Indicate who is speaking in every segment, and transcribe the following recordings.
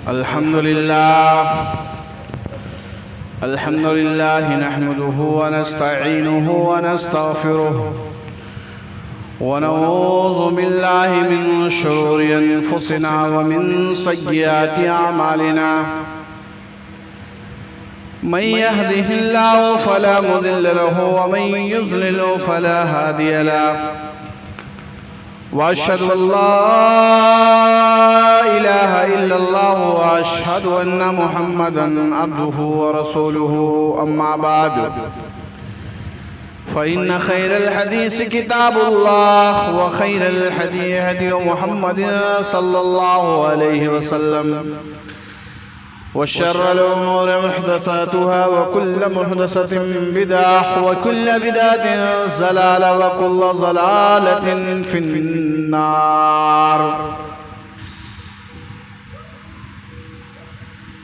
Speaker 1: الحمد لله نحمده ونستعينه ونستغفره ونعوذ بالله من شرور أنفسنا ومن سيئات أعمالنا من يهده الله فلا مضل له ومن يضلل فلا هادي له وأشهد أن لا إله إلا الله وأشهد أن محمدًا عبده ورسوله أما بعد فإن خير الحديث كتاب الله وخير الهدي هدي محمد صلى الله عليه وسلم وشر الأمور محدثاتها وكل محدثة بدعة وكل بدعة ضلالة وكل ضلالة في النار.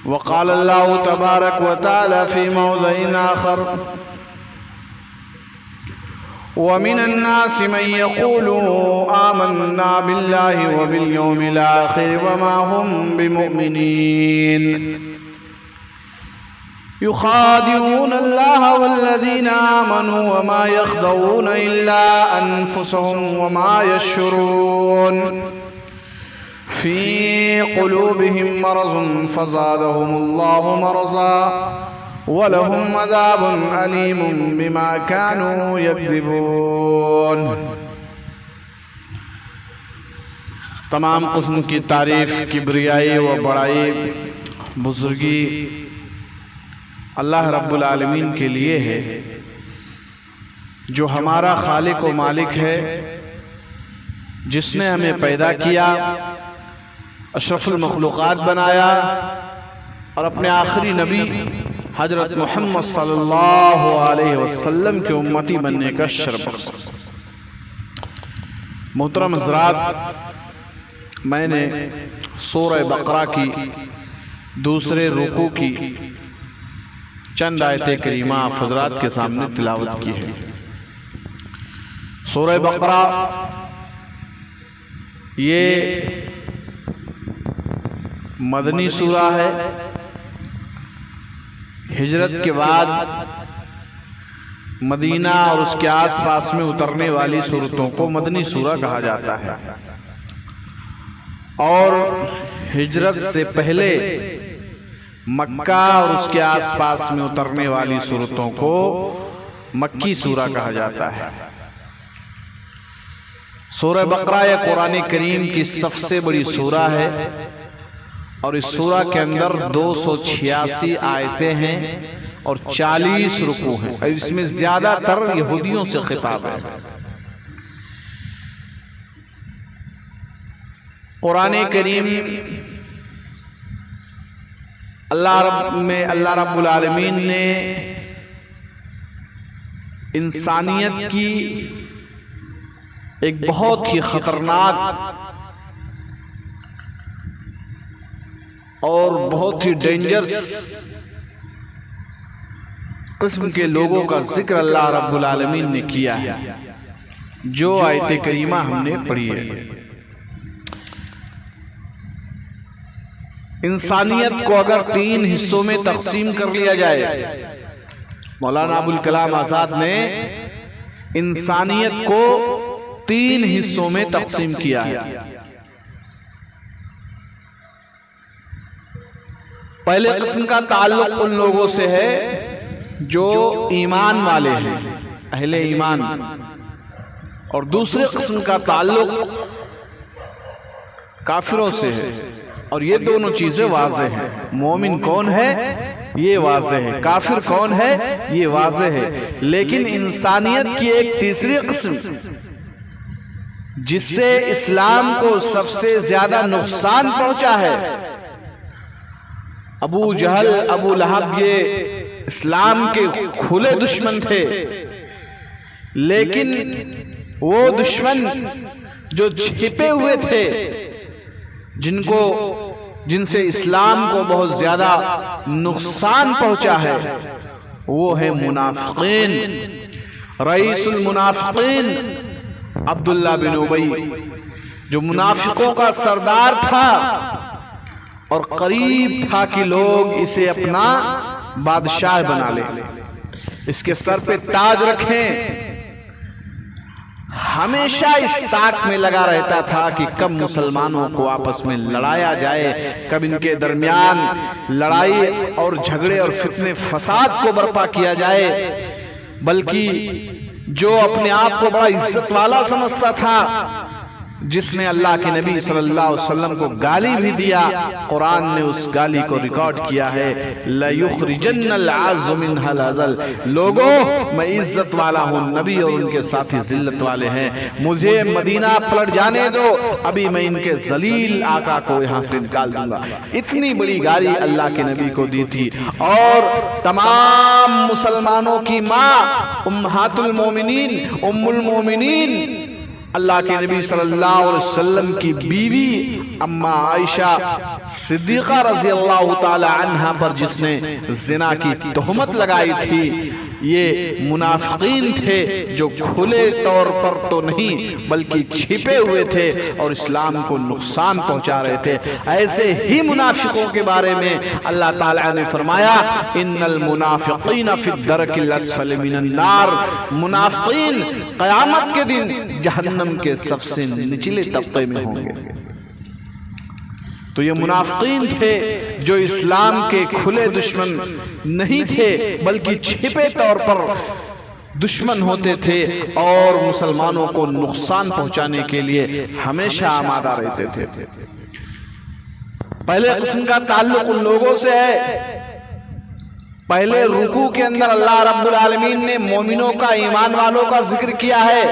Speaker 1: وقال الله تبارك وتعالى في موضع آخر: ومن الناس من يقول آمنا بالله وباليوم الآخر وما هم بمؤمنين يخادعون الله والذين آمنوا وما يخدعون إلا أنفسهم وما يشعرون في قلوبهم مرض فزادهم الله مرضا وَلَهُمْ عَذَابٌ أَلِيمٌ بِمَا كَانُوا يَكْذِبُونَ. تمام قسم کی تعریف، کبریائی و بڑائی، بزرگی اللہ رب العالمین کے لیے ہے، جو ہمارا خالق و مالک ہے، جس نے ہمیں پیدا کیا، اشرف المخلوقات بنایا اور اپنے آخری نبی حضرت محمد صلی اللہ علیہ وسلم کے امتی بننے کا شرف بخشا. محترم حضرات، میں نے سورہ بقرہ کی دوسرے رکوع کی چند آیت کریمہ آپ حضرات کے سامنے تلاوت کی ہے. سورہ بقرہ یہ مدنی سورہ ہے. ہجرت کے بعد مدینہ اور اس کے آس پاس میں اترنے والی سورتوں کو مدنی سورہ کہا جاتا ہے، اور ہجرت سے پہلے مکہ اور اس کے آس پاس میں اترنے والی سورتوں کو مکی سورہ کہا جاتا ہے. سورہ بقرہ یہ قرآن کریم کی سب سے بڑی سورہ ہے، اور اس سورہ کے اندر 286 آیتیں ہیں اور 40 رکوع ہیں. اس میں زیادہ تر یہودیوں سے خطاب ہے. قرآن کریم اللہ رب العالمین نے انسانیت کی ایک بہت ہی خطرناک اور بہت ہی ڈینجرس قسم کے لوگوں کا ذکر اللہ رب العالمین نے کیا ہے، جو آیت کریمہ ہم نے پڑھی ہے. انسانیت کو اگر 3 حصوں میں تقسیم کر لیا جائے، مولانا ابوالکلام آزاد نے انسانیت کو 3 حصوں میں تقسیم کیا ہے. پہلے قسم کا تعلق ان لوگوں سے ہے جو ایمان والے ہیں، اہل ایمان، اور دوسرے قسم کا تعلق کافروں سے ہے. اور یہ دونوں چیزیں واضح ہیں. مومن کون ہے یہ واضح ہے، کافر کون ہے یہ واضح ہے. لیکن انسانیت کی ایک تیسری قسم جس سے اسلام کو سب سے زیادہ نقصان پہنچا ہے، ابو جہل، ابو لہب یہ اسلام کے کھلے دشمن تھے، لیکن وہ دشمن جو چھپے ہوئے تھے، جن سے اسلام کو بہت زیادہ نقصان پہنچا ہے، وہ ہے منافقین. رئیس المنافقین عبداللہ بن ابی جو منافقوں کا سردار تھا، اور قریب تھا کہ لوگ اسے اپنا بادشاہ بنا لیں، اس کے سر پہ تاج رکھیں۔ ہمیشہ اس طاق میں لگا رہتا تھا کہ کب مسلمانوں کو آپس میں لڑایا جائے، کب ان کے درمیان لڑائی اور جھگڑے اور فتنے فساد کو برپا کیا جائے۔ بلکہ جو اپنے آپ کو بڑا عزت والا سمجھتا تھا، جس نے اللہ کے نبی صلی اللہ علیہ وسلم کو گالی بھی دیا، قرآن نے اس گالی کو ریکارڈ کیا ہے، لَيُخْرِجَنَّ الْعَزُّ مِنْهَا الْأَذَلَّ۔ لوگوں میں عزت والا ہوں، نبی اور ان کے ساتھی ذلت والے ہیں، مجھے مدینہ پلٹ جانے دو، ابھی میں ان کے ذلیل آقا کو یہاں سے نکال دوں گا۔ اتنی بڑی گالی اللہ کے نبی کو دی تھی۔ اور تمام مسلمانوں کی ماں امہات المومنین، ام المومنین، اللہ کے نبی صلی اللہ علیہ وسلم کی بیوی اما عائشہ صدیقہ رضی اللہ تعالی عنہ پر جس نے زنا کی تہمت لگائی تھی، یہ منافقین تھے جو کھلے طور پر تو نہیں بلکہ چھپے ہوئے تھے اور اسلام کو نقصان پہنچا رہے تھے۔ ایسے ہی منافقوں کے بارے میں اللہ تعالیٰ نے فرمایا، ان المنافقین فی الدرک الاسفل من النار، منافقین قیامت کے دن جہنم کے سب سے نچلے طبقے میں ہوں گے۔ تو یہ منافقین تھے جو اسلام کے کھلے دشمن نہیں تھے بلکہ چھپے طور پر دشمن ہوتے تھے اور مسلمانوں کو نقصان پہنچانے کے لیے ہمیشہ آمادہ رہتے تھے۔ پہلے قسم کا تعلق ان لوگوں سے ہے۔ پہلے رکوع کے اندر اللہ رب العالمین نے مومنوں کا، ایمان والوں کا ذکر کیا ہے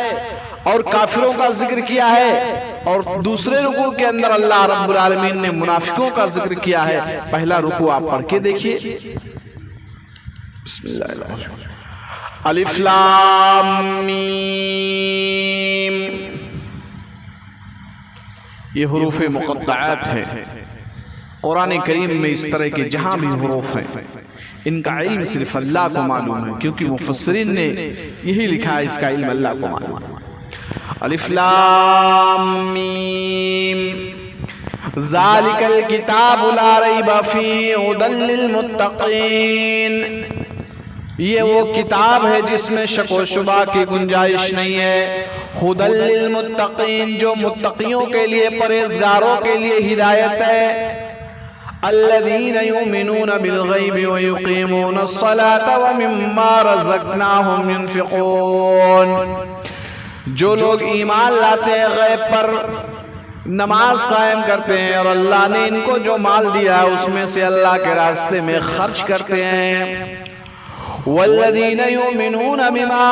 Speaker 1: اور کافروں کا ذکر کیا ہے، اور دوسرے رکوع کے اندر اللہ رب العالمین نے منافقوں کا ذکر کیا ہے۔ پہلا رکوع آپ پڑھ کے دیکھیے، بسم اللہ الرحمن الرحیم، الف لام میم۔ یہ حروف مقطعات ہیں۔ قرآن کریم میں اس طرح کے جہاں بھی حروف ہیں، ان کا علم صرف اللہ کو معلوم ہے، کیونکہ مفسرین نے یہی لکھا ہے، اس کا علم اللہ کو معلوم ہے۔ الف لام میم، ذالک الکتاب لا ریب فیہ ھدی للمتقین۔ یہ وہ کتاب ہے جس میں شک و شبہ کی گنجائش نہیں ہے۔ ھدی للمتقین، جو متقیوں کے لیے، پرہیزگاروں کے لیے ہدایت ہے۔ الذین یؤمنون بالغیب ویقیمون الصلاة ومما رزقناہم ینفقون۔ جو لوگ ایمان لاتے ہیں غیب پر، نماز قائم کرتے ہیں اور اللہ نے ان کو جو مال دیا ہے اس میں سے اللہ کے راستے میں خرچ کرتے ہیں۔ والذین یؤمنون بما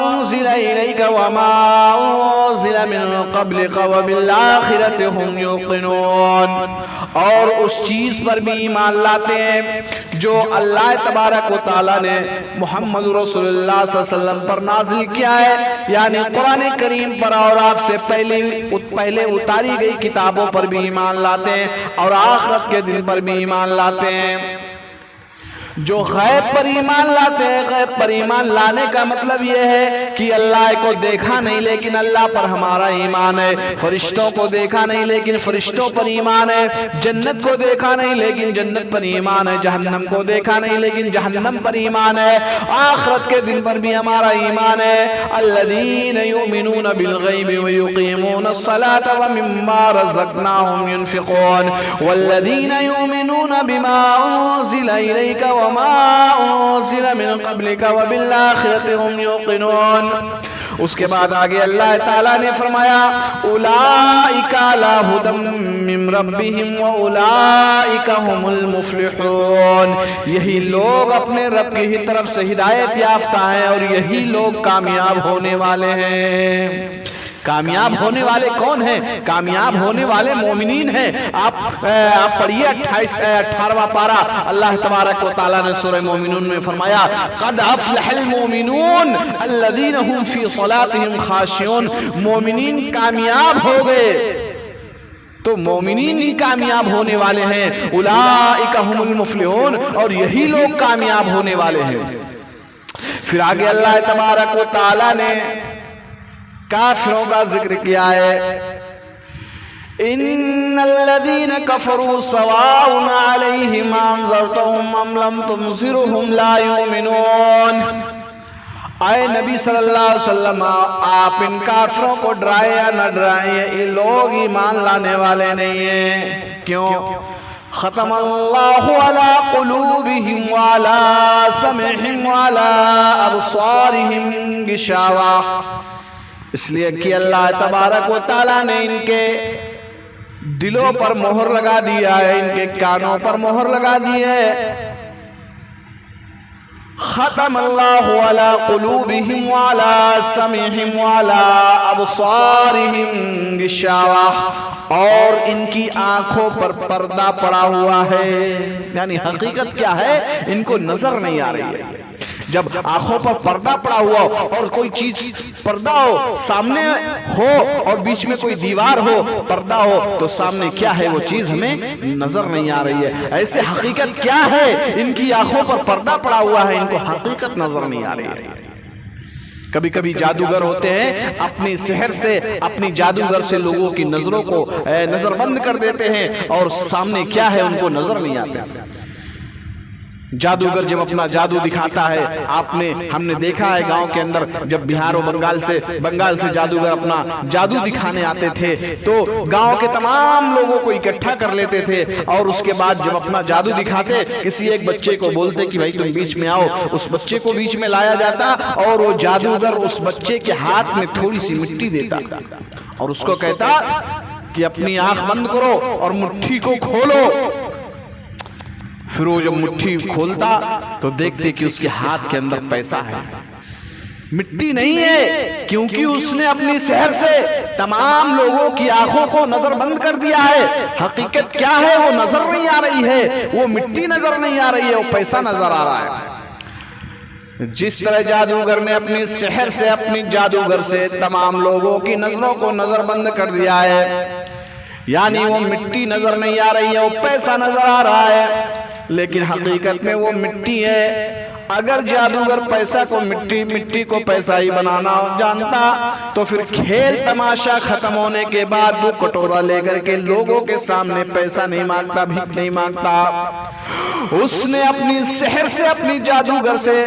Speaker 1: انزل الیک وما انزل من قبلک وبالآخرۃ ہم یوقنون۔ اور اس چیز پر بھی ایمان لاتے ہیں جو اللہ تبارک و تعالیٰ نے محمد رسول اللہ صلی اللہ علیہ وسلم پر نازل کیا ہے، یعنی قرآن کریم پر، اور آپ سے پہلے اتاری گئی کتابوں پر بھی ایمان لاتے ہیں اور آخرت کے دن پر بھی ایمان لاتے ہیں۔ جو غیب پر ایمان لاتے ہیں، غیب پر ایمان لانے کا مطلب یہ ہے کہ اللہ کو دیکھا نہیں لیکن اللہ پر ہمارا ایمان ہے، فرشتوں کو دیکھا نہیں لیکن فرشتوں پر ایمان ہے، جنت کو دیکھا نہیں لیکن جنت پر ایمان ہے، جہنم کو دیکھا نہیں لیکن جہنم پر ایمان ہے، آخرت کے دن پر بھی ہمارا ایمان ہے۔ الذین یؤمنون بالغیب ویقیمون الصلاة ومما رزقناہم ینفقون والذین یؤمنون بما انزل الیک وما انزل من قبلک وبالآخرۃ ہم یوقنون۔ اس کے بعد آگے اللہ تعالیٰ نے فرمایا، اولئک علی ھدی من ربہم واولئک ھم المفلحون۔ یہی لوگ اپنے رب کی ہی طرف سے ہدایت یافتہ ہیں اور یہی لوگ کامیاب ہونے والے ہیں۔ کامیاب ہونے والے کون ہیں؟ کامیاب ہونے والے مومنین ہیں۔ آپ پڑھیے 18واں پارہ، اللہ تبارک و تعالیٰ نے سورہ مومنون میں فرمایا، قد افلح المومنون الذین هم فی صلاتهم خاشعون۔ مومنین کامیاب ہو گئے تو مومنین ہی کامیاب ہونے والے ہیں۔ اولئک هم المفلحون، اور یہی لوگ کامیاب ہونے والے ہیں۔ پھر آگے اللہ تبارک و تعالیٰ نے کافروں کا ذکر کیا ہے۔ ان الذين كفروا سواء عليهم انذرتهم ام لم تنذرهم لا يؤمنون۔ اے نبی صلی اللہ علیہ وسلم، آپ ان کافروں کو ڈرائے یا نہ ڈرائیں، یہ لوگ ایمان لانے والے نہیں ہیں۔ کیوں؟ ختم اللہ علی قلوبہم وعلی سمعہم وعلی ابصارہم غشاوہ، اس لیے کہ اللہ تبارک و تعالیٰ نے ان کے دلوں پر مہر لگا دیا ہے، ان کے کانوں پر مہر لگا دی ہے۔ ختم اللہ علی قلوبہم وعلی سمعہم وعلی ابصارہم غشاوہ، اور ان کی آنکھوں پر پردہ پڑا ہوا ہے۔ یعنی حقیقت کیا ہے؟ ان کو نظر نہیں آ رہی ہے۔ جب آنکھوں پر پردہ پڑا ہوا اور کوئی چیز پردہ ہو سامنے ہو اور بیچ میں کوئی دیوار ہو، پردہ ہو، تو سامنے کیا ہے وہ چیز ہمیں نظر نہیں آ رہی ہے۔ ایسے حقیقت کیا ہے؟ ان کی آنکھوں پر پردہ پڑا ہوا ہے، ان کو حقیقت نظر نہیں آ رہی ہے۔ کبھی کبھی جادوگر ہوتے ہیں، اپنی سحر سے، اپنی جادوگر سے لوگوں کی نظروں کو نظر بند کر دیتے ہیں اور سامنے کیا ہے ان کو نظر نہیں آتا۔ جادوگر جب اپنا جادو دکھاتا ہے، ہم نے دیکھا ہے گاؤں کے اندر جب بہار و بنگال سے جادوگر اپنا جادو دکھانے آتے تھے تو گاؤں کے تمام لوگوں کو اکٹھا کر لیتے تھے، اور اس کے بعد جب اپنا جادو دکھاتے کسی ایک بچے کو بولتے کہ بھائی تم بیچ میں آؤ، اس بچے کو بیچ میں لایا جاتا اور وہ جادوگر اس بچے کے ہاتھ میں تھوڑی سی مٹی دیتا اور اس کو کہتا کہ اپنی آنکھ بند کرو اور مٹھی کو کھولو۔ پھر وہ جب مٹھی کھولتا تو دیکھتے کہ اس کے ہاتھ کے اندر پیسہ ہے، مٹی نہیں ہے، کیونکہ اس نے اپنی سحر سے تمام لوگوں کی آنکھوں کو نظر بند کر دیا ہے۔ حقیقت کیا ہے؟ وہ نظر نہیں آ رہی ہے، وہ مٹی نظر نہیں آ رہی ہے، وہ پیسہ نظر آ رہا ہے۔ جس طرح جادوگر نے اپنی سحر سے، اپنی جادوگر سے تمام لوگوں کی نظروں کو نظر بند کر دیا ہے، یعنی وہ مٹی نظر نہیں آ رہی ہے، وہ پیسہ نظر آ رہا ہے، لیکن حقیقت میں وہ مٹی ہے۔ اگر جادوگر پیسہ کو مٹی کو پیسہ ہی بنانا جانتا تو پھر کھیل تماشا ختم ہونے کے بعد وہ کٹورا لے کر کے لوگوں کے سامنے پیسہ نہیں مانگتا، بھیک نہیں مانگتا۔ اس نے اپنی سحر سے، اپنی جادوگر سے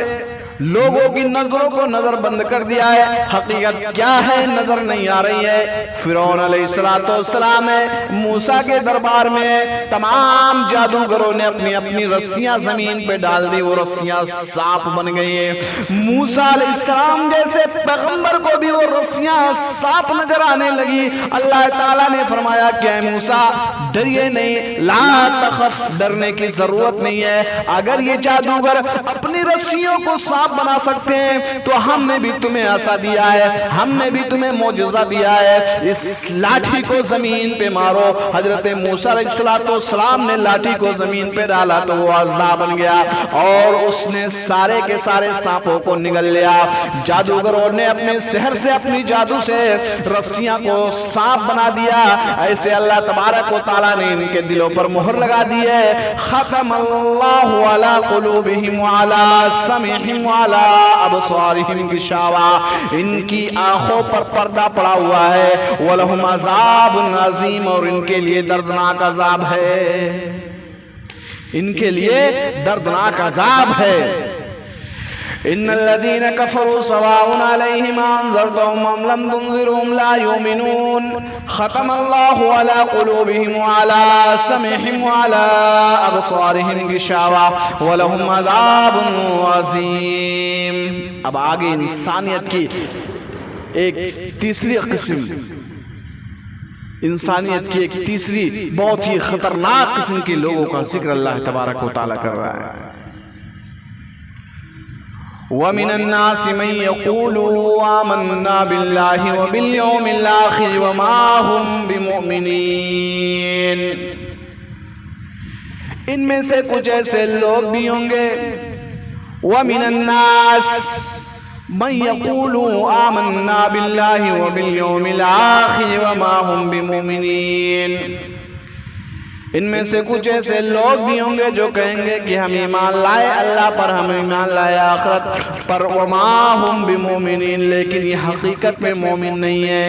Speaker 1: لوگوں کی نظروں کو نظر بند کر دیا ہے۔ حقیقت کیا ہے؟ نظر نہیں آ رہی ہے۔ فرعون علیہ السلام ہے، موسیٰ کے دربار میں تمام جادوگروں نے اپنی اپنی رسیاں زمین پہ ڈال دی، وہ رسیاں سانپ بن گئی ہیں۔ موسیٰ علیہ السلام جیسے پیغمبر کو بھی وہ رسیاں سانپ نظر آنے لگی۔ اللہ تعالیٰ نے فرمایا کہ اے موسیٰ ڈریے نہیں، لا تخف، ڈرنے کی ضرورت نہیں ہے۔ اگر یہ جادوگر اپنی رسیوں کو سانپ بنا سکتے ہیں تو ہم نے بھی تمہیں عصا دیا ہے، ہم نے بھی تمہیں معجزہ دیا ہے، اس لاٹھی کو زمین پہ مارو۔ حضرت موسیٰ علیہ السلام نے لاٹھی کو زمین پہ ڈالا تو وہ اژدھا بن گیا اور اس نے سارے کے سارے سانپوں کو نگل لیا۔ جادوگروں نے اپنے سحر سے، اپنی جادو سے رسیاں کو سانپ بنا دیا۔ ایسے اللہ تبارک و تعالیٰ نے ان کے دلوں پر مہر لگا دی ہے۔ ختم اللہ علی قلوبہم وعلی سمعہم وعلی ابصارہم غشاوہ، ان کی آنکھوں پر پردہ پڑا ہوا ہے۔ وَلَهُمْ عَذَابٌ عَظِيمٌ، اور ان کے لیے دردناک عذاب ہے، ان کے لیے دردناک عذاب ہے۔ ان الذين كفروا سواء عليهم انذرتهم ام لم تنذرهم لا يؤمنون ختم الله على قلوبهم وعلى سمعهم وعلى ابصارهم غشاوة ولهم عذاب عظيم۔ اب آگے انسانیت کی ایک تیسری قسم، انسانیت کی ایک تیسری بہت ہی خطرناک قسم کے لوگوں کا ذکر اللہ تبارک و تعالیٰ کر رہا ہے۔ وَمِنَ النَّاسِ مَن يَقُولُ آمَنَّا بِاللَّهِ وَبِالْيَوْمِ الْآخِرِ وَمَا هُمْ بِمُؤْمِنِينَ، ان میں سے کچھ ایسے لوگ بھی ہوں گے۔ وَمِنَ النَّاسِ مَن يَقُولُ آمَنَّا بِاللَّهِ وَبِالْيَوْمِ الْآخِرِ وَمَا هُمْ بِمُؤْمِنِينَ، ان میں سے کچھ ایسے لوگ بھی ہوں گے جو کہیں گے کہ ہم ایمان لائے اللہ پر، ہم ایمان لائے آخرت پر، وما ہم بمومنین، لیکن یہ حقیقت میں مومن نہیں ہے۔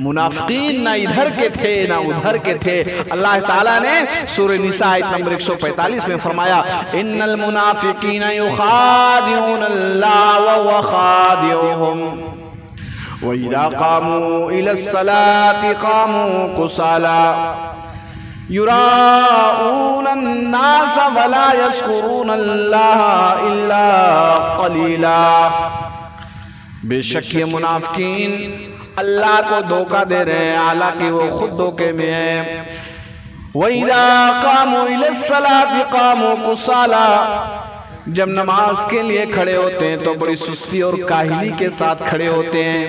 Speaker 1: منافقین نہ ادھر کے تھے نہ ادھر کے تھے۔ اللہ تعالیٰ نے سورہ نساء آیت نمبر 145 میں فرمایا ان المنافقین یخادعون اللہ وهو خادعهم وَإِذَا قَامُوا إِلَى الصَّلَاةِ قَامُوا كُسَالَىٰ يُرَاءُونَ النَّاسَ وَلَا يَذْكُرُونَ اللَّهَ إِلَّا قَلِيلًا۔ بے شک یہ منافقین اللہ کو دھوکہ دے رہے ہیں حالانکہ وہ خود دھوکے میں ہیں۔ وَإِذَا قَامُوا إِلَى الصَّلَاةِ قَامُوا كُسَالَىٰ، جب نماز کے لیے کھڑے ہوتے ہیں تو بڑی سستی اور کاہلی کے ساتھ کھڑے ہوتے ہیں،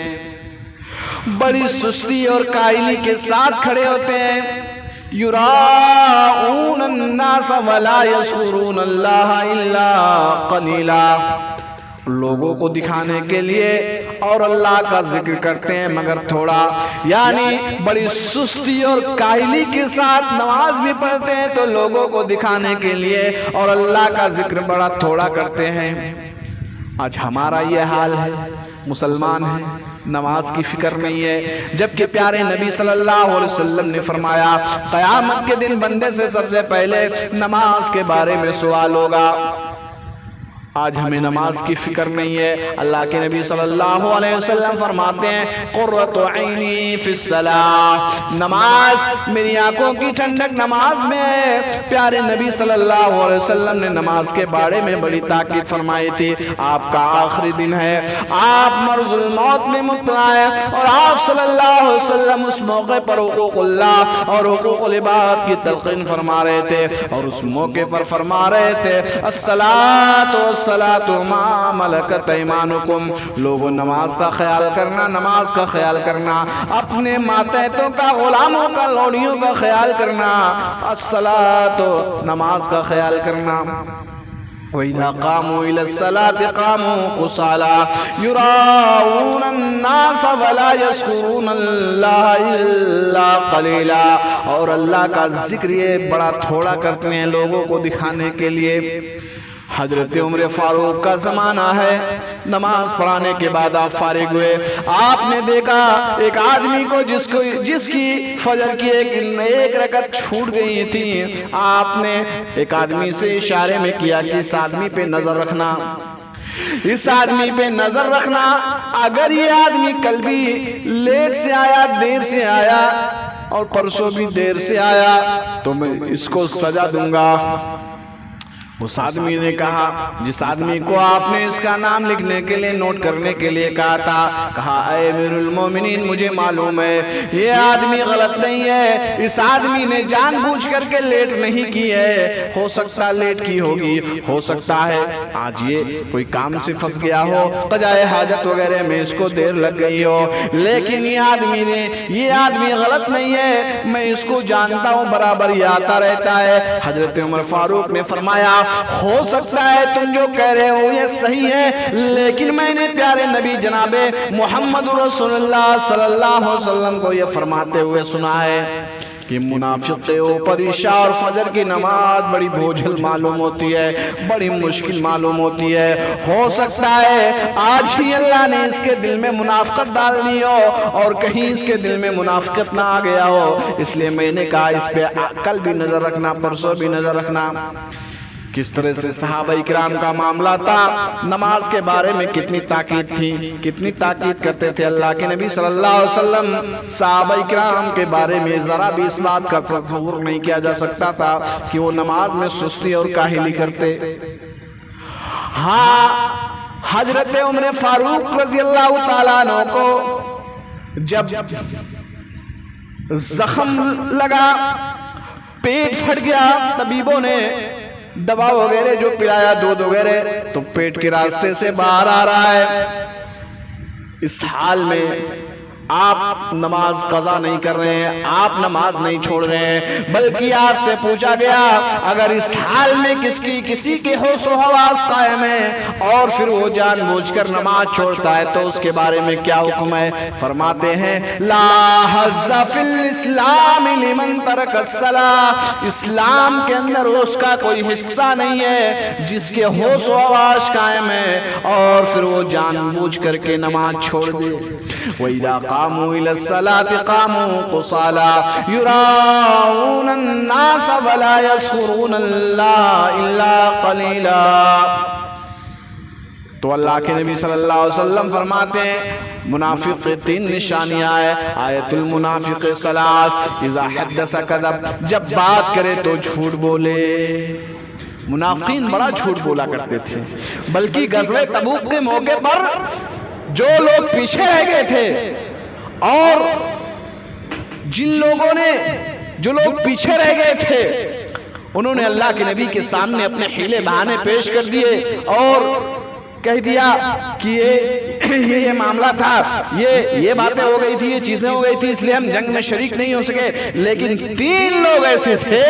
Speaker 1: بڑی سستی اور کاہلی کے ساتھ کھڑے ہوتے ہیں۔ یراؤون الناس ولا یذکرون اللہ الا قلیلا، لوگوں کو دکھانے کے لیے اور اللہ کا ذکر کرتے ہیں مگر تھوڑا، یعنی بڑی سستی اور کاہلی کے ساتھ نماز بھی پڑھتے ہیں تو لوگوں کو دکھانے کے لیے اور اللہ کا ذکر بڑا تھوڑا کرتے ہیں۔ آج ہمارا یہ حال ہے، مسلمان ہیں، نماز کی فکر نہیں ہے، جبکہ پیارے نبی صلی اللہ علیہ وسلم نے فرمایا قیامت کے دن بندے سے سب سے پہلے نماز کے بارے میں سوال ہوگا۔ آج ہمیں نماز کی فکر نہیں ہے۔ اللہ کے نبی صلی اللہ علیہ وسلم فرماتے ہیں قرۃ عینی فی الصلاۃ، نماز میری آنکھوں کی ٹھنڈک نماز میں ہے۔ پیارے نبی صلی اللہ علیہ وسلم نے نماز کے بارے میں بڑی تاکید فرمائی تھی۔ آپ کا آخری دن ہے، آپ مرض الموت میں مبتلا ہیں اور آپ صلی اللہ علیہ وسلم اس موقع پر حقوق اللہ اور حقوق العباد کی تلقین فرما رہے تھے، اور اس موقع پر فرما رہے تھے الصلاۃ والصلاۃ ما ملکت ایمانکم، لوگوں نماز کا خیال کرنا، نماز کا خیال کرنا، اپنے ماتحتوں کا، غلاموں کا، لوڑیوں کا خیال کرنا، الصلاۃ نماز کا خیال کرنا۔ وَإِذَا قَامُوا إِلَى الصَّلَاةِ قَامُوا كُسَالَىٰ يُرَاءُونَ النَّاسَ وَلَا يَذْكُرُونَ اللَّهَ إِلَّا قَلِيلًا، اور اللہ کا ذکر یہ بڑا تھوڑا کرتے ہیں لوگوں کو دکھانے کے لیے۔ حضرت عمر فاروق کا زمانہ ہے، نماز پڑھانے کے بعد آپ فارغ ہوئے، آپ نے دیکھا ایک آدمی کو جس کی فجر کی ایک رکعت چھوٹ گئی تھی، آپ نے ایک آدمی سے اشارے میں کیا کہ اس آدمی پہ نظر رکھنا، اس آدمی پہ نظر رکھنا، اگر یہ آدمی کل بھی لیٹ سے آیا، دیر سے آیا اور پرسوں بھی دیر سے آیا تو میں اس کو سزا دوں گا۔ اس آدمی نے کہا، جس آدمی کو آپ نے اس کا نام لکھنے کے لیے، نوٹ کرنے کے لیے کہا تھا، کہا اے امیر المومنین مجھے معلوم ہے یہ آدمی غلط نہیں ہے، اس آدمی نے جان بوجھ کر کے لیٹ نہیں کی ہے، ہو سکتا لیٹ کی ہوگی، ہو سکتا ہے آج یہ کوئی کام سے پھنس گیا ہو، قضائے حاجت وغیرہ میں اس کو دیر لگ گئی ہو، لیکن یہ آدمی غلط نہیں ہے، میں اس کو جانتا ہوں، برابر یہ آتا رہتا ہے۔ حضرت عمر فاروق نے فرمایا ہو سکتا ہے تم جو کہہ رہے ہو یہ صحیح ہے، لیکن میں نے پیارے نبی جناب محمد رسول اللہ صلی اللہ علیہ وسلم کو یہ فرماتے ہوئے سنا ہے کہ منافق کے اوپر عشاء اور فجر کی نماز بڑی بوجھل معلوم ہوتی ہے، بڑی مشکل معلوم ہوتی ہے، ہو سکتا ہے آج ہی اللہ نے اس کے دل میں منافقت ڈال دی ہو اور کہیں اس کے دل میں منافقت نہ آ گیا ہو، اس لیے میں نے کہا اس پہ کل بھی نظر رکھنا، پرسوں بھی نظر رکھنا۔ کس طرح سے صحابہ اکرام کا معاملہ تھا، نماز کے بارے میں کتنی تاکید تھی، کتنی تاکید کرتے تھے اللہ کے نبی صلی اللہ علیہ وسلم۔ صحابہ اکرام کے بارے میں ذرا بھی اس بات کا تصور نہیں کیا جا سکتا تھا کہ وہ نماز میں سستی اور کاہلی کرتے۔ ہاں، حضرت عمر فاروق رضی اللہ تعالیٰ عنہ کو جب زخم لگا، پیٹ پھٹ گیا، طبیبوں نے دوا وغیرہ جو پلایا، دودھ وغیرہ، تو پیٹ کے راستے سے باہر آ رہا ہے۔ اس حال میں آپ نماز قضا نہیں کر رہے ہیں، آپ نماز نہیں چھوڑ رہے ہیں، بلکہ آپ سے پوچھا گیا اگر اس حال میں کسی کے ہوش و حواس قائم ہے اور پھر وہ جان بوجھ کر نماز چھوڑتا ہے تو اس کے بارے میں کیا حکم ہے؟ فرماتے ہیں لا حظ فی الاسلام لمن ترک الصلاۃ، اسلام کے اندر اس کا کوئی حصہ نہیں ہے جس کے ہوش و حواس قائم ہے اور پھر وہ جان بوجھ کر کے نماز چھوڑ دے۔ وَإِذَا قاموا الى الصلاة قاموا قصالا يراؤون الناس ولا يذكرون اللہ الا قلیلا۔ تو اللہ کے نبی صلی اللہ علیہ وسلم فرماتے ہیں منافق کے 3 نشانیاں ہیں۔ آیت المنافق ثلاث، اذا حدث کذب، جب بات کرے تو جھوٹ بولے۔ منافقین بڑا جھوٹ بولا کرتے تھے، بلکہ غزوہ تبوک کے موقع پر جو لوگ پیچھے رہ گئے تھے اور جن لوگوں نے جو لوگ پیچھے رہ گئے تھے انہوں نے اللہ کے نبی کے سامنے اپنے حیلے بہانے پیش کر دیے اور کہہ دیا کہ یہ معاملہ تھا، یہ باتیں ہو گئی تھی، یہ چیزیں ہو گئی تھی، اس لیے ہم جنگ میں شریک نہیں ہو سکے۔ لیکن 3 لوگ ایسے تھے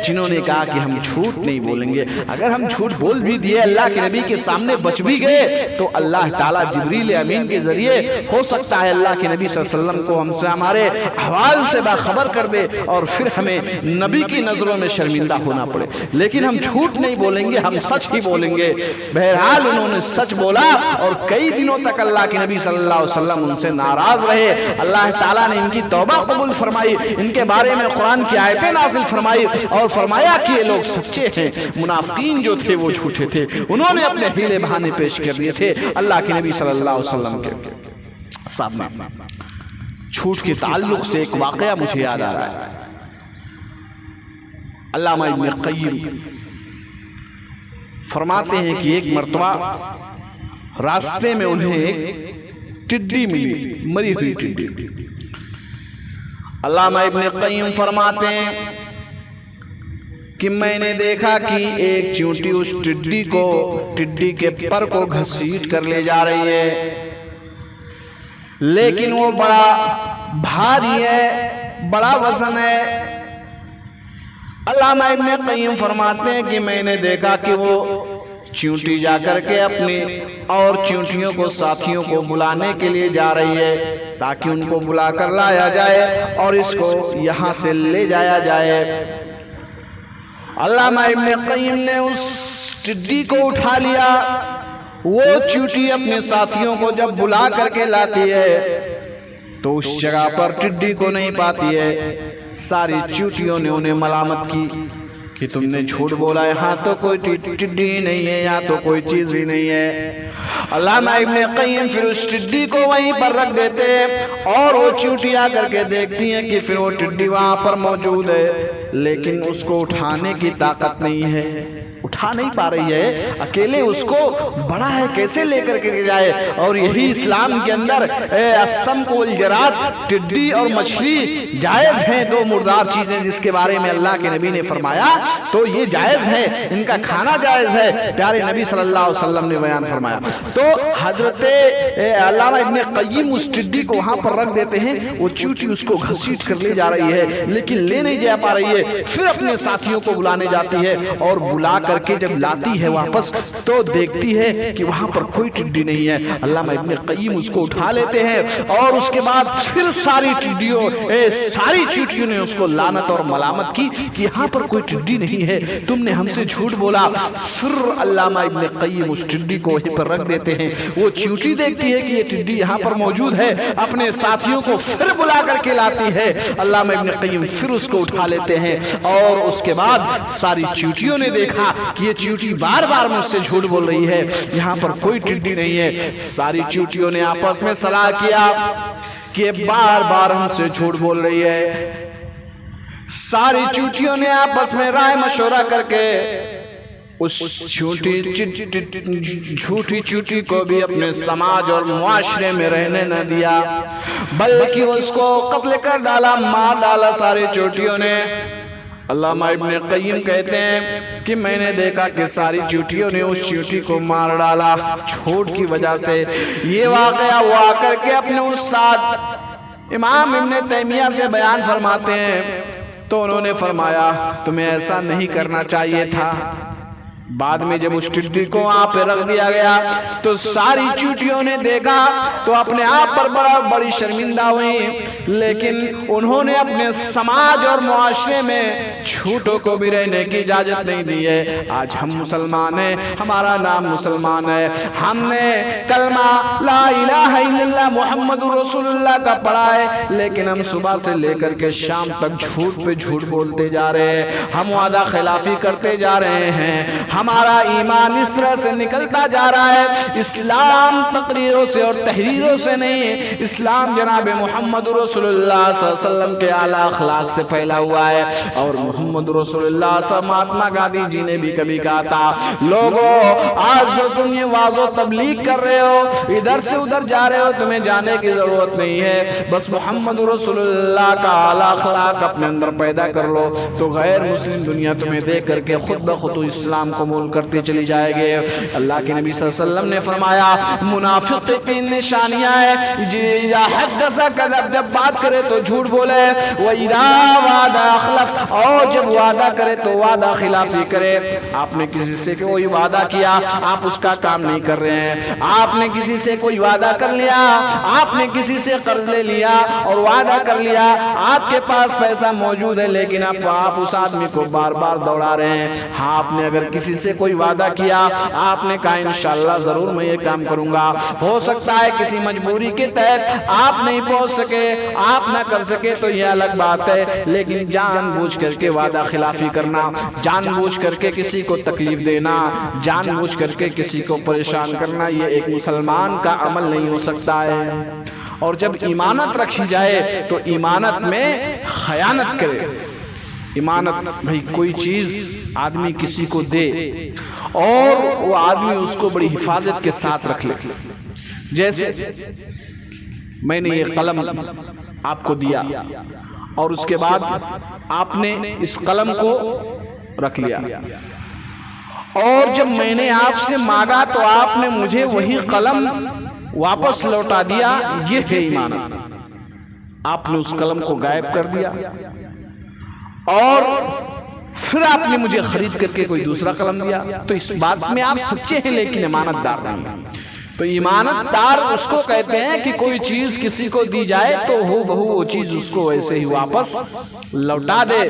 Speaker 1: جنہوں نے کہا کہ ہم جھوٹ نہیں بولیں گے۔ اگر ہم جھوٹ بول بھی دیے، اللہ کے نبی کے سامنے بچ بھی گئے، تو اللہ تعالیٰ جبریل امین کے ذریعے ہو سکتا ہے اللہ کے نبی صلی اللہ علیہ وسلم کو ہم سے ہمارے احوال سے باخبر کر دے اور پھر ہمیں نبی کی نظروں میں شرمندہ ہونا پڑے۔ لیکن ہم جھوٹ نہیں بولیں گے، ہم سچ ہی بولیں گے۔ بہرحال انہوں نے سچ بولا اور کئی دنوں تک اللہ کے نبی صلی اللہ علیہ وسلم ان سے ناراض رہے۔ اللہ تعالیٰ نے ان کی توبہ قبول فرمائی، ان کے بارے میں قرآن کی آیتیں نازل فرمائی اور فرمایا کہ یہ لوگ سچے ہیں۔ منافقین جو تھے وہ جھوٹے تھے، انہوں نے اپنے حیلے بہانے پیش کر دیے تھے اللہ کے نبی صلی اللہ علیہ وسلم کے سامنے۔ جھوٹ کے تعلق سے ایک واقعہ مجھے یاد آ رہا ہے۔ علامہ ابن قیم فرماتے ہیں کہ ایک مرتبہ راستے میں انہیں ایک ٹڈی ملی، مری ہوئی ٹڈی۔ علامہ ابن قیم فرماتے ہیں کہ میں نے دیکھا کہ ایک چیونٹی اس ٹڈی کے پر کو گھسیٹ کر لے جا رہی ہے، لیکن وہ بڑا بھاری ہے، بڑا وزن ہے۔ علامہ ابن قیم فرماتے ہیں کہ میں نے دیکھا کہ وہ چیونٹی جا کر کے اپنی اور چیونٹیوں کو ساتھیوں کو بلانے کے لیے جا رہی ہے تاکہ ان کو بلا کر لایا جائے اور اس کو یہاں سے لے جایا جائے۔ علامہ ابن قیم نے اس ٹڈی کو اٹھا لیا۔ وہ چیونٹی اپنے ساتھیوں کو جب بلا کر کے لاتی ہے تو اس جگہ پر ٹڈی کو نہیں پاتی ہے۔ ساری چیونٹیوں نے انہیں ملامت کی کہ تم نے جھوٹ بولا ہے، یہاں تو کوئی ٹڈی نہیں ہے، یہاں تو کوئی چیز ہی نہیں ہے۔ علامہ ابن قیم پھر اس ٹڈی کو وہیں پر رکھ دیتے ہیں اور وہ چیونٹی آ کر کے دیکھتی ہیں کہ پھر وہ ٹڈی وہاں پر موجود ہے، لیکن اس کو اٹھانے کی طاقت نہیں ہے، اٹھا نہیں پا رہی ہے، اکیلے اس کو بڑا ہے کیسے لے کر کے جائے۔ اور یہی اسلام کے اندر السمک والجراد، ٹڈی اور مچھلی جائز ہیں، 2 مردار چیزیں جس کے بارے میں اللہ کے نبی نے فرمایا تو یہ جائز ہے، ان کا کھانا جائز ہے، پیارے نبی صلی اللہ علیہ وسلم نے بیان فرمایا۔ تو حضرت علامہ ابن قیم اس ٹڈی کو وہاں پر رکھ دیتے ہیں، وہ چیونٹی اس کو گھسیٹ کر لے جا رہی ہے لیکن لے نہیں جا پا رہی ہے۔ پھر اپنے ساتھیوں کو بلانے جاتی ہے اور بلا کر کے جب لاتی ہے واپس تو دیکھتی ہے کہ وہاں پر کوئی ٹڈی نہیں ہے۔ علامہ ابن قیم اس کو اٹھا لیتے ہیں اور اس کے بعد پھر ساری چیونٹیوں نے اس کو لعنت اور ملامت کی کہ یہاں پر کوئی ٹڈی نہیں ہے، تم نے ہم سے جھوٹ بولا۔ پھر علامہ ابن قیم اس ٹڈی کو وہیں پر رکھ دیتے ہیں۔ وہ چیونٹی دیکھتی ہے کہ یہ ٹڈی یہاں پر موجود ہے، اپنے ساتھیوں کو پھر بلا کر کے لاتی ہے۔ علامہ ابن قیم پھر اس کو اٹھا لیتے ہیں اور اس کے بعد ساری چیونٹیوں نے دیکھا کہ یہ چیونٹی بار بار مجھ سے جھوٹ بول رہی ہے، یہاں پر کوئی ٹڈی نہیں ہے۔ ساری چیونٹیوں نے آپس میں صلاح کیا کہ بار بار ہم سے جھوٹ بول رہی ہے۔ ساری چیونٹیوں نے آپس میں رائے مشورہ کر کے اس جھوٹی چیونٹی کو بھی اپنے سماج اور معاشرے میں رہنے نہ دیا، بلکہ اس کو قتل کر ڈالا، مار ڈالا ساری چیونٹیوں نے۔ علامہ ابن قیم کہتے ہیں کہ میں نے دیکھا کہ ساری چیونٹیوں نے اس چیونٹی کو مار ڈالا جھوٹ کی وجہ سے۔ یہ واقعہ وہ آ کر کے اپنے استاد امام ابن تیمیہ سے بیان فرماتے ہیں تو انہوں نے فرمایا تمہیں ایسا نہیں کرنا چاہیے تھا۔ بعد میں جب اس ٹڈی کو وہاں پہ رکھ دیا گیا تو ساری چیونٹیوں نے دیکھا تو اپنے آپ پر بڑی شرمندہ ہوئی، لیکن انہوں نے اپنے سماج اور معاشرے میں چھوٹوں کو بھی رہنے کی اجازت نہیں دی ہے۔ آج ہم مسلمان ہیں، ہمارا نام مسلمان ہے، ہم نے کلمہ لا الہ الا اللہ محمد رسول اللہ کا پڑھا ہے، لیکن ہم صبح سے لے کر کے شام تک جھوٹ پہ جھوٹ بولتے جا رہے ہیں، ہم وعدہ خلافی کرتے جا رہے ہیں، ہمارا ایمان اس طرح سے نکلتا جا رہا ہے۔ اسلام تقریروں سے اور تحریروں سے نہیں، اسلام جناب محمد رسول اللہ صلی اللہ علیہ وسلم کے اعلیٰ اخلاق سے پھیلا ہوا ہے۔ اور محمد رسول اللہ صلی اللہ علیہ وسلم، مہاتما گاندھی جی نے بھی کبھی کہا تھا، لوگوں آج جو تم یہ واعظ و تبلیغ کر رہے ہو، ادھر سے ادھر جا رہے ہو، تمہیں جانے کی ضرورت نہیں ہے، بس محمد رسول اللہ کا اعلیٰ اخلاق اپنے اندر پیدا کر لو، تو غیر مسلم دنیا تمہیں دیکھ کر کے خود بخود اسلام قبول کرتی چلی جائے گی۔ اللہ کے نبی صلی اللہ علیہ وسلم نے فرمایا منافق کی 3 نشانیاں ہیں، اذا حدث کذب، جب بات کرے تو جھوٹ بولے، واذا وعد اخلف، اور جب وعدہ کرے تو وعدہ خلافی کرے۔ آپ نے کسی سے کوئی وعدہ کیا، آپ اس کا کام نہیں کر رہے ہیں، آپ نے کسی سے کوئی وعدہ کر لیا، آپ نے کسی سے قرض لے لیا اور وعدہ کر لیا، آپ کے پاس پیسہ موجود ہے لیکن آپ اس آدمی کو بار بار دوڑا رہے ہیں۔ ہاں، آپ نے اگر کسی سے کوئی وعدہ کیا، آپ نے کہا انشاءاللہ ضرور میں یہ کام کروں گا، ہو سکتا ہے کسی مجبوری کے تحت آپ نہیں پہنچ سکے، آپ نہ کر سکے تو یہ الگ بات ہے، لیکن جان بوجھ کر کے وعدہ خلافی کرنا، جان بوجھ کر کے کسی کو تکلیف دینا، جان بوجھ کر کے کسی کو پریشان کرنا، یہ ایک مسلمان کا عمل نہیں ہو سکتا ہے۔ اور جب ایمانت رکھی جائے تو ایمانت میں خیانت کرے۔ ایمانت بھئی کوئی چیز آدمی کسی کو دے اور وہ آدمی اس کو بڑی حفاظت کے ساتھ رکھ لے، جیسے میں نے یہ قلم آپ کو دیا اور اس کے بعد آپ نے اس قلم کو رکھ لیا، اور جب میں نے آپ سے مانگا تو آپ نے مجھے وہی قلم واپس لوٹا دیا، یہ ہے ایمانت۔ آپ نے اس قلم کو غائب کر دیا اور پھر آپ نے مجھے خرید کر کے کوئی دوسرا قلم دیا، تو اس بات میں آپ سچے ہیں لیکن امانت دار نہیں۔ تو ایمانت دار اس کو کہتے ہیں کہ کوئی چیز کسی کو دی جائے تو ہو بہو وہ چیز اس کو ویسے ہی واپس لوٹا دے۔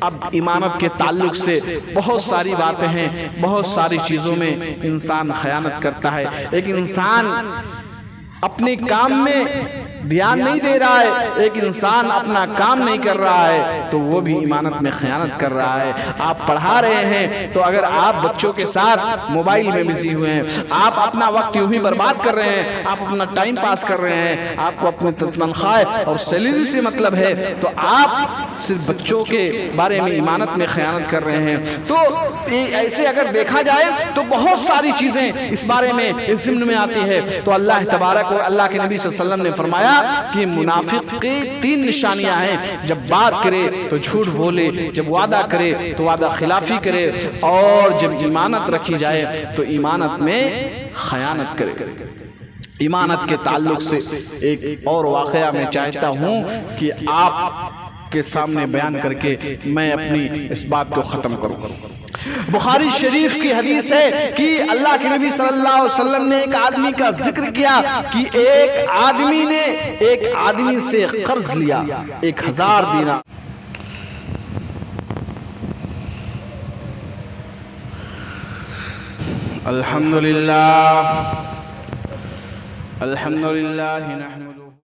Speaker 1: اب ایمانت کے تعلق سے بہت ساری باتیں ہیں، بہت ساری چیزوں میں انسان خیانت کرتا ہے، لیکن انسان اپنے کام میں دھیان نہیں دے رہا ہے، ایک انسان اپنا کام نہیں کر رہا ہے تو وہ بھی ایمانت میں خیانت کر رہا ہے۔ آپ پڑھا رہے ہیں تو اگر آپ بچوں کے ساتھ موبائل میں بزی ہوئے ہیں، آپ اپنا وقت یوں ہی برباد کر رہے ہیں، آپ اپنا ٹائم پاس کر رہے ہیں، آپ کو اپنے تنخواہ اور سیلری سے مطلب ہے، تو آپ صرف بچوں کے بارے میں ایمانت میں خیانت کر رہے ہیں۔ تو ایسے اگر دیکھا جائے تو بہت ساری چیزیں اس بارے میں اس ضمن میں آتی ہے۔ تو اللہ تبارک و اللہ کے نبی صلی اللہ علیہ وسلم نے فرمایا کہ منافق کی 3 نشانیاں ہیں، جب بات کرے تو جھوٹ بولے، جب وعدہ کرے تو وعدہ خلافی کرے، اور جب ایمانت رکھی جائے تو ایمانت میں خیانت کرے۔ ایمانت کے تعلق سے ایک اور واقعہ میں چاہتا ہوں کہ آپ کے سامنے بیان کر کے میں اپنی اس بات کو ختم کروں۔ بخاری شریف کی حدیث ہے کہ اللہ کے نبی صلی اللہ علیہ وسلم نے ایک آدمی کا ذکر کیا کہ ایک آدمی نے ایک آدمی سے قرض لیا 1000 دینار۔ الحمدللہ